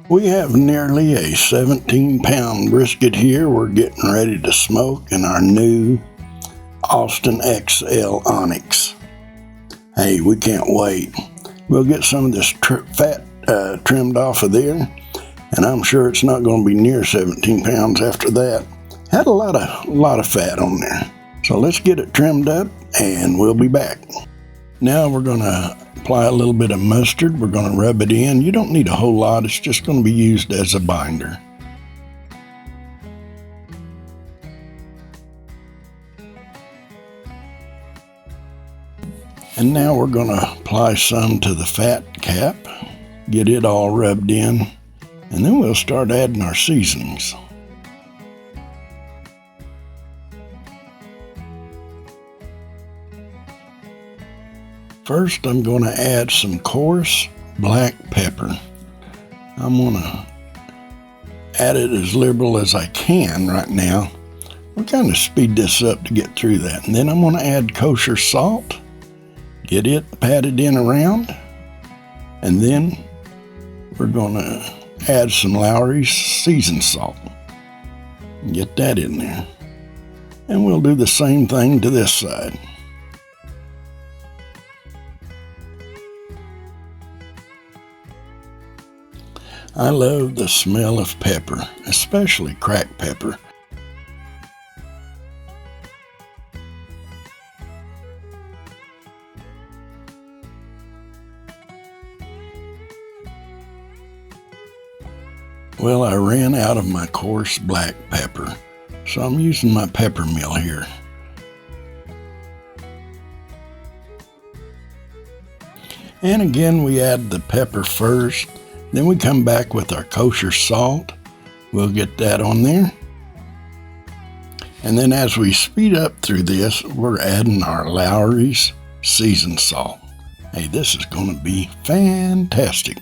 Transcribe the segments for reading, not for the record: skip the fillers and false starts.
We have nearly a 17-pound brisket here we're getting ready to smoke in our new Austin XL Onyx. Hey, we can't wait. We'll get some of this fat trimmed off of there, and I'm sure it's not going to be near 17 pounds after that. Had a lot of fat on there. So let's get it trimmed up and we'll be back. Now we're going to apply a little bit of mustard. We're going to rub it in. You don't need a whole lot. It's just going to be used as a binder. And now we're going to apply some to the fat cap, get it all rubbed in, and then we'll start adding our seasonings. First, I'm going to add some coarse black pepper. I'm going to add it as liberal as I can right now. We'll kind of speed this up to get through that. And then I'm going to add kosher salt, get it patted in around, and then we're going to add some Lawry's seasoned salt. Get that in there. And we'll do the same thing to this side. I love the smell of pepper, especially cracked pepper. Well, I ran out of my coarse black pepper, so I'm using my pepper mill here. And again, we add the pepper first. Then we come back with our kosher salt. We'll get that on there. And then as we speed up through this, we're adding our Lawry's seasoned salt. Hey, this is going to be fantastic.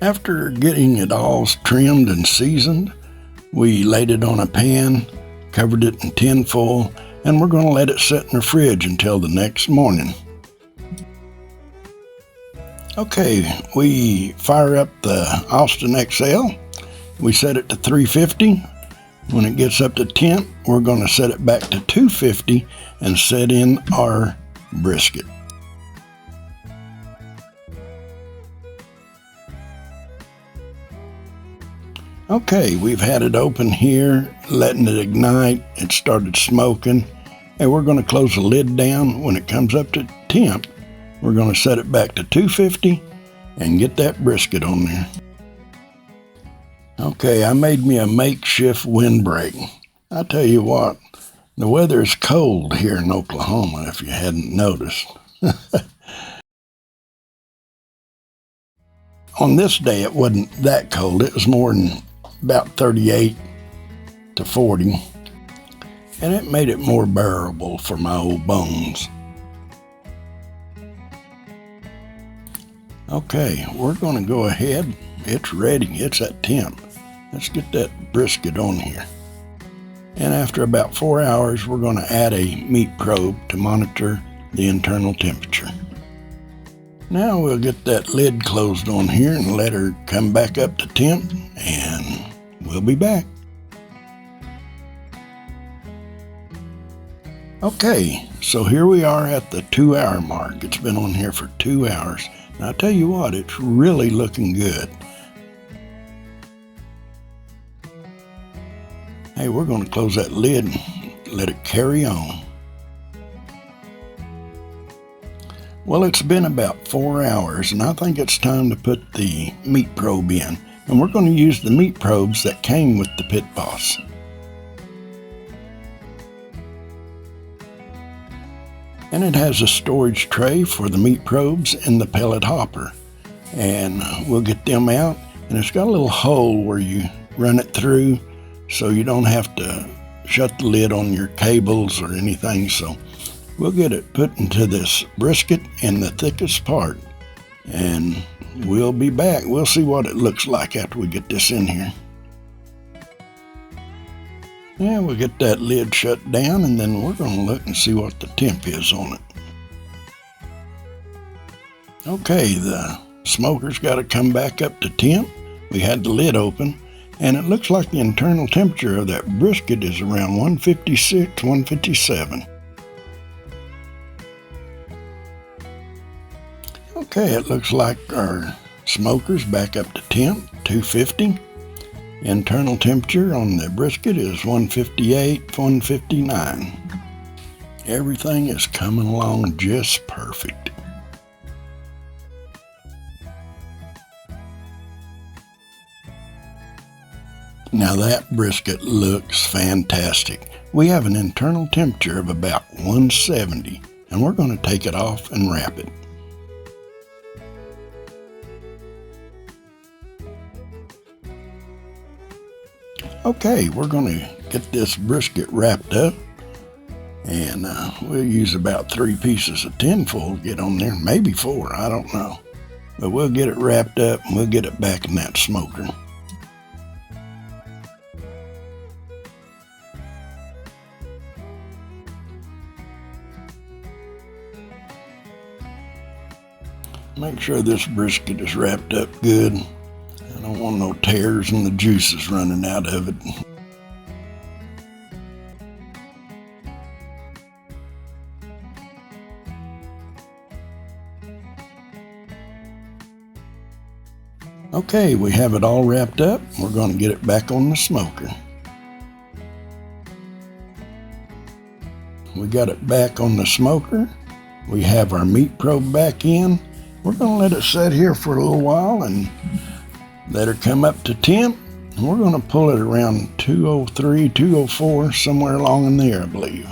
After getting it all trimmed and seasoned, we laid it on a pan, covered it in tin foil, and we're going to let it sit in the fridge until the next morning. Okay, we fire up the Austin XL. We set it to 350. When it gets up to temp, we're going to set it back to 250 and set in our brisket. Okay, we've had it open here, letting it ignite. It started smoking, and we're going to close the lid down. When it comes up to temp, we're going to set it back to 250 and get that brisket on there. Okay, I made me a makeshift windbreak. I tell you what, the weather is cold here in Oklahoma, if you hadn't noticed. On this day, it wasn't that cold. It was more than about 38 to 40, and it made it more bearable for my old bones. Okay, we're going to go ahead. It's ready. It's at temp. Let's get that brisket on here. And after about 4 hours, we're going to add a meat probe to monitor the internal temperature. Now we'll get that lid closed on here and let her come back up to temp, and we'll be back. Okay, so here we are at the 2-hour mark. It's been on here for 2 hours. And I tell you what, it's really looking good. Hey, we're going to close that lid and let it carry on. Well, it's been about 4 hours, and I think it's time to put the meat probe in. And we're going to use the meat probes that came with the Pit Boss. And it has a storage tray for the meat probes and the pellet hopper. And we'll get them out, and it's got a little hole where you run it through so you don't have to shut the lid on your cables or anything. So we'll get it put into this brisket in the thickest part, and we'll be back. We'll see what it looks like after we get this in here. Yeah, we'll get that lid shut down, and then we're going to look and see what the temp is on it. Okay, the smoker's got to come back up to temp. We had the lid open, and it looks like the internal temperature of that brisket is around 156, 157. Okay, it looks like our smoker's back up to temp, 250. Internal temperature on the brisket is 158, 159. Everything is coming along just perfect. Now that brisket looks fantastic. We have an internal temperature of about 170, and we're going to take it off and wrap it. Okay, we're going to get this brisket wrapped up, and we'll use about 3 pieces of tinfoil to get on there, maybe 4, I don't know. But we'll get it wrapped up and we'll get it back in that smoker. Make sure this brisket is wrapped up good. I don't want no tears and the juices running out of it. Okay, we have it all wrapped up. We're going to get it back on the smoker. We got it back on the smoker. We have our meat probe back in. We're going to let it sit here for a little while and let her come up to temp. And we're going to pull it around 203, 204, somewhere along in there, I believe.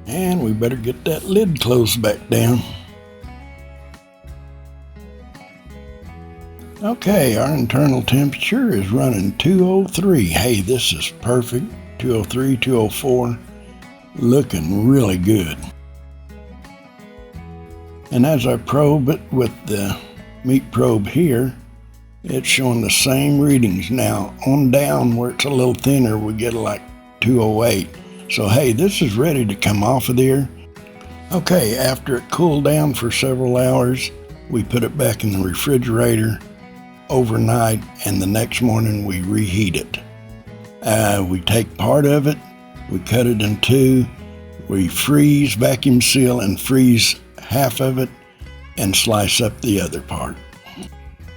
And we better get that lid closed back down. Okay, our internal temperature is running 203. Hey, this is perfect. 203, 204. Looking really good. And as I probe it with the meat probe here, it's showing the same readings. Now, on down where it's a little thinner, we get like 208. So hey, this is ready to come off of there. Okay, after it cooled down for several hours, we put it back in the refrigerator overnight, and the next morning we reheat it. We take part of it, we cut it in 2, we freeze, vacuum seal, and freeze half of it and slice up the other part.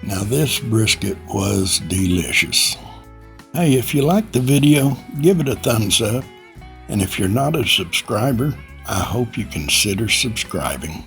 Now this brisket was delicious. Hey, if you liked the video, give it a thumbs up, and if you're not a subscriber, I hope you consider subscribing.